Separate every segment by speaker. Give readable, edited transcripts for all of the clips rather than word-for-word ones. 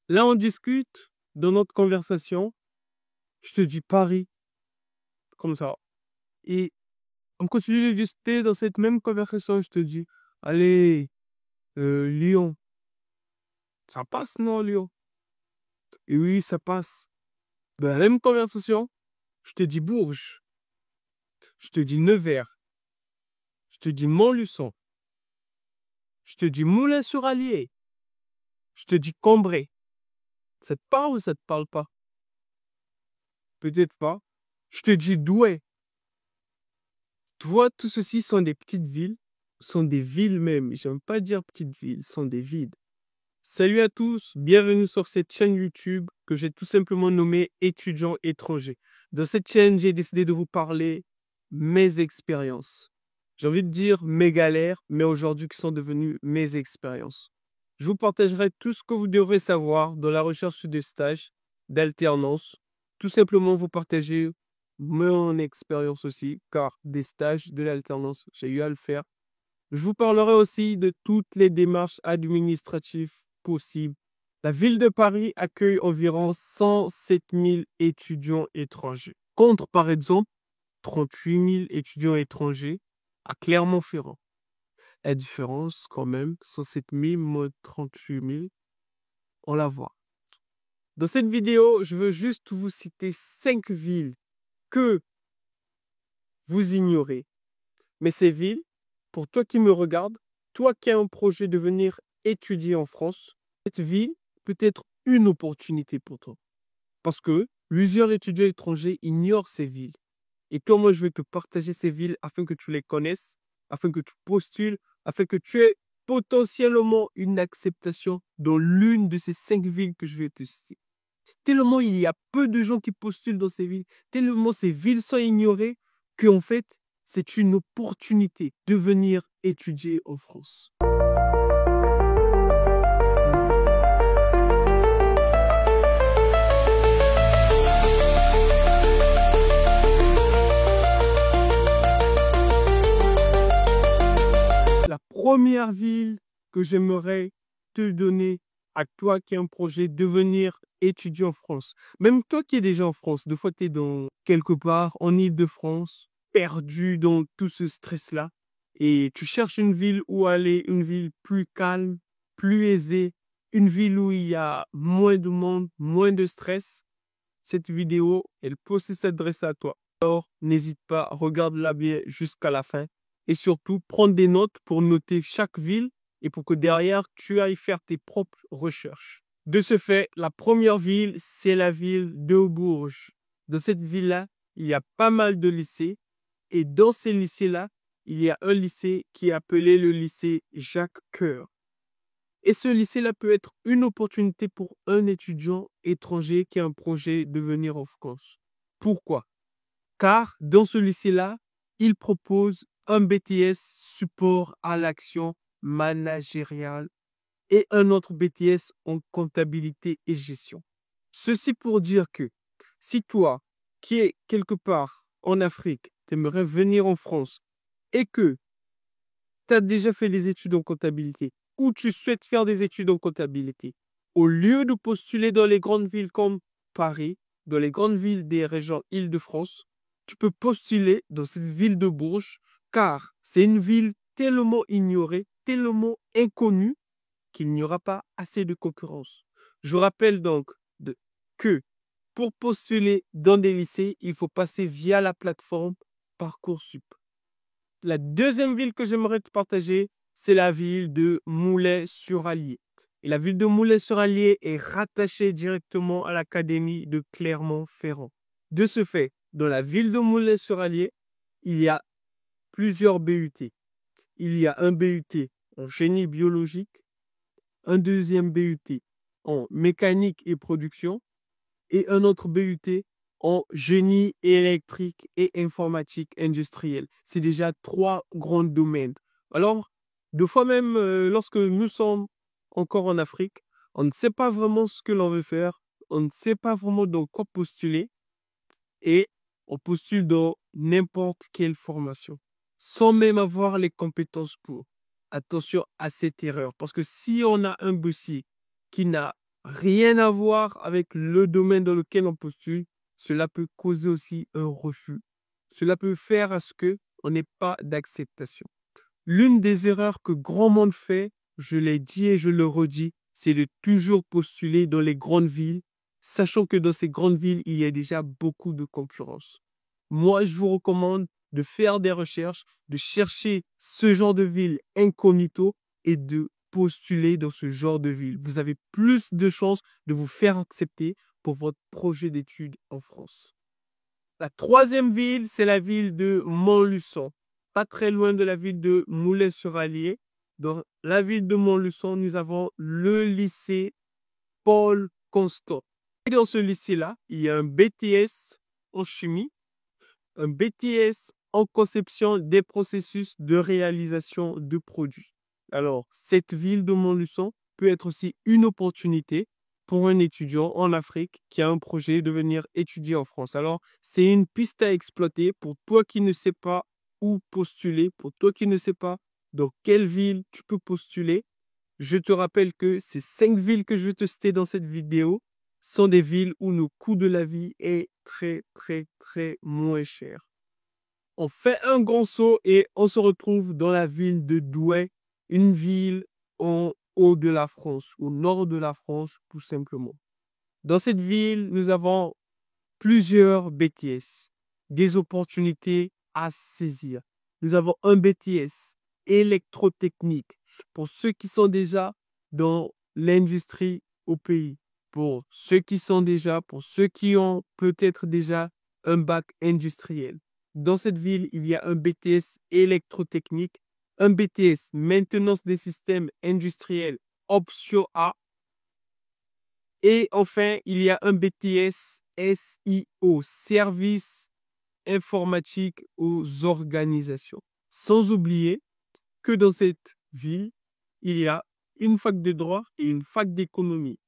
Speaker 1: Là, on discute dans notre conversation. Je te dis Paris, comme ça. Et on continue de discuter dans cette même conversation. Je te dis, allez, Lyon. Ça passe, non, Lyon? Et oui, ça passe. Dans la même conversation, je te dis Bourges. Je te dis Nevers. Je te dis Montluçon. Je te dis Moulins-sur-Allier. Je te dis Cambrai. Ça te parle ou ça te parle pas? Peut-être pas. Je te dis Douai. Tu vois, tout ceci sont des petites villes, sont des villes même. J'aime pas dire petites villes, sont des villes. Salut à tous, bienvenue sur cette chaîne YouTube que j'ai tout simplement nommée Étudiant étranger. Dans cette chaîne, j'ai décidé de vous parler mes expériences. J'ai envie de dire mes galères, mais aujourd'hui qui sont devenues mes expériences. Je vous partagerai tout ce que vous devrez savoir dans la recherche de stages, d'alternance. Tout simplement vous partager mon expérience aussi, car des stages, de l'alternance, j'ai eu à le faire. Je vous parlerai aussi de toutes les démarches administratives possibles. La ville de Paris accueille environ 107 000 étudiants étrangers, contre par exemple 38 000 étudiants étrangers à Clermont-Ferrand. La différence quand même, 107 000 moins 38 000, on la voit. Dans cette vidéo, je veux juste vous citer 5 villes que vous ignorez. Mais ces villes, pour toi qui me regardes, toi qui as un projet de venir étudier en France, cette ville peut être une opportunité pour toi. Parce que plusieurs étudiants étrangers ignorent ces villes. Et toi, moi, je vais te partager ces villes afin que tu les connaisses, afin que tu postules, afin que tu aies potentiellement une acceptation dans l'une de ces 5 villes que je vais te citer. Tellement il y a peu de gens qui postulent dans ces villes, tellement ces villes sont ignorées qu'en fait, c'est une opportunité de venir étudier en France. La première ville que j'aimerais te donner à toi qui as un projet de venir étudier en France. Même toi qui es déjà en France, des fois tu es dans quelque part en Île-de-France, perdu dans tout ce stress-là, et tu cherches une ville où aller, une ville plus calme, plus aisée, une ville où il y a moins de monde, moins de stress. Cette vidéo, elle peut aussi s'adresser à toi. Alors, n'hésite pas, regarde-la bien jusqu'à la fin. Et surtout, prends des notes pour noter chaque ville et pour que derrière, tu ailles faire tes propres recherches. De ce fait, la première ville, c'est la ville de Bourges. Dans cette ville-là, il y a pas mal de lycées. Et dans ces lycées-là, il y a un lycée qui est appelé le lycée Jacques Coeur. Et ce lycée-là peut être une opportunité pour un étudiant étranger qui a un projet de venir en France. Pourquoi? Car dans ce lycée-là, il propose un BTS support à l'action managériale et un autre BTS en comptabilité et gestion. Ceci pour dire que si toi, qui es quelque part en Afrique, tu aimerais venir en France et que tu as déjà fait des études en comptabilité ou tu souhaites faire des études en comptabilité, au lieu de postuler dans les grandes villes comme Paris, dans les grandes villes des régions Île-de-France, tu peux postuler dans cette ville de Bourges, car c'est une ville tellement ignorée, tellement inconnue, qu'il n'y aura pas assez de concurrence. Je rappelle donc que pour postuler dans des lycées, il faut passer via la plateforme Parcoursup. La deuxième ville que j'aimerais te partager, c'est la ville de Moulins-sur-Allier. Et la ville de Moulins-sur-Allier est rattachée directement à l'académie de Clermont-Ferrand. De ce fait, dans la ville de Moulins-sur-Allier, il y a plusieurs BUT. Il y a un BUT en génie biologique, un deuxième BUT en mécanique et production et un autre BUT en génie électrique et informatique industrielle. C'est déjà 3 grands domaines. Alors, deux fois même, lorsque nous sommes encore en Afrique, on ne sait pas vraiment ce que l'on veut faire, on ne sait pas vraiment dans quoi postuler et on postule dans n'importe quelle formation sans même avoir les compétences pour. Attention à cette erreur, parce que si on a un dossier qui n'a rien à voir avec le domaine dans lequel on postule, cela peut causer aussi un refus. Cela peut faire à ce que on n'ait pas d'acceptation. L'une des erreurs que grand monde fait, je l'ai dit et je le redis, c'est de toujours postuler dans les grandes villes, sachant que dans ces grandes villes, il y a déjà beaucoup de concurrence. Moi, je vous recommande de faire des recherches, de chercher ce genre de ville incognito et de postuler dans ce genre de ville. Vous avez plus de chances de vous faire accepter pour votre projet d'études en France. La troisième ville, c'est la ville de Montluçon, pas très loin de la ville de Moulins-sur-Allier. Dans la ville de Montluçon, nous avons le lycée Paul Constant. Et dans ce lycée-là, il y a un BTS en chimie, un BTS en conception des processus de réalisation de produits. Alors, cette ville de Montluçon peut être aussi une opportunité pour un étudiant en Afrique qui a un projet de venir étudier en France. Alors, c'est une piste à exploiter pour toi qui ne sais pas où postuler, pour toi qui ne sais pas dans quelle ville tu peux postuler. Je te rappelle que ces 5 villes que je vais te citer dans cette vidéo sont des villes où le coût de la vie est très, très, très moins cher. On fait un grand saut et on se retrouve dans la ville de Douai, une ville en haut de la France, au nord de la France, tout simplement. Dans cette ville, nous avons plusieurs BTS, des opportunités à saisir. Nous avons un BTS électrotechnique pour ceux qui sont déjà dans l'industrie au pays, pour ceux qui ont peut-être déjà un bac industriel. Dans cette ville, il y a un BTS électrotechnique, un BTS maintenance des systèmes industriels option A, et enfin, il y a un BTS SIO, service informatique aux organisations. Sans oublier que dans cette ville, il y a une fac de droit et une fac d'économie.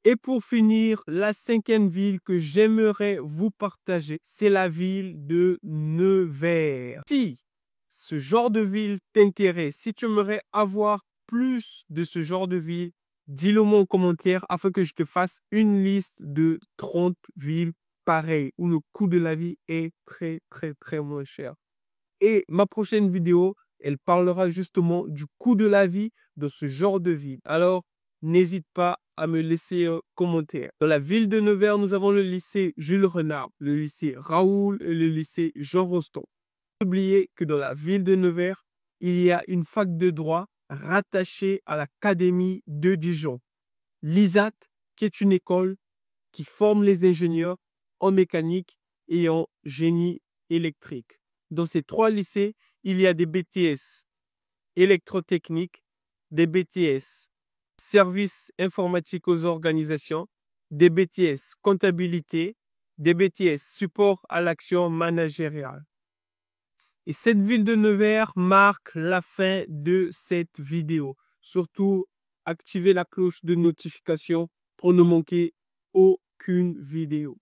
Speaker 1: Et pour finir, la 5e ville que j'aimerais vous partager, c'est la ville de Nevers. Si ce genre de ville t'intéresse, si tu aimerais avoir plus de ce genre de ville, dis-le moi en commentaire afin que je te fasse une liste de 30 villes pareilles où le coût de la vie est très, très, très moins cher. Et ma prochaine vidéo, elle parlera justement du coût de la vie de ce genre de ville. Alors, n'hésite pas à me laisser un commentaire. Dans la ville de Nevers, nous avons le lycée Jules Renard, le lycée Raoul et le lycée Jean Rostand. N'oubliez que dans la ville de Nevers, il y a une fac de droit rattachée à l'Académie de Dijon. L'ISAT, qui est une école qui forme les ingénieurs en mécanique et en génie électrique. Dans ces 3 lycées, il y a des BTS électrotechniques, des BTS services informatiques aux organisations, des BTS comptabilité, des BTS support à l'action managériale. Et cette ville de Nevers marque la fin de cette vidéo. Surtout, activez la cloche de notification pour ne manquer aucune vidéo.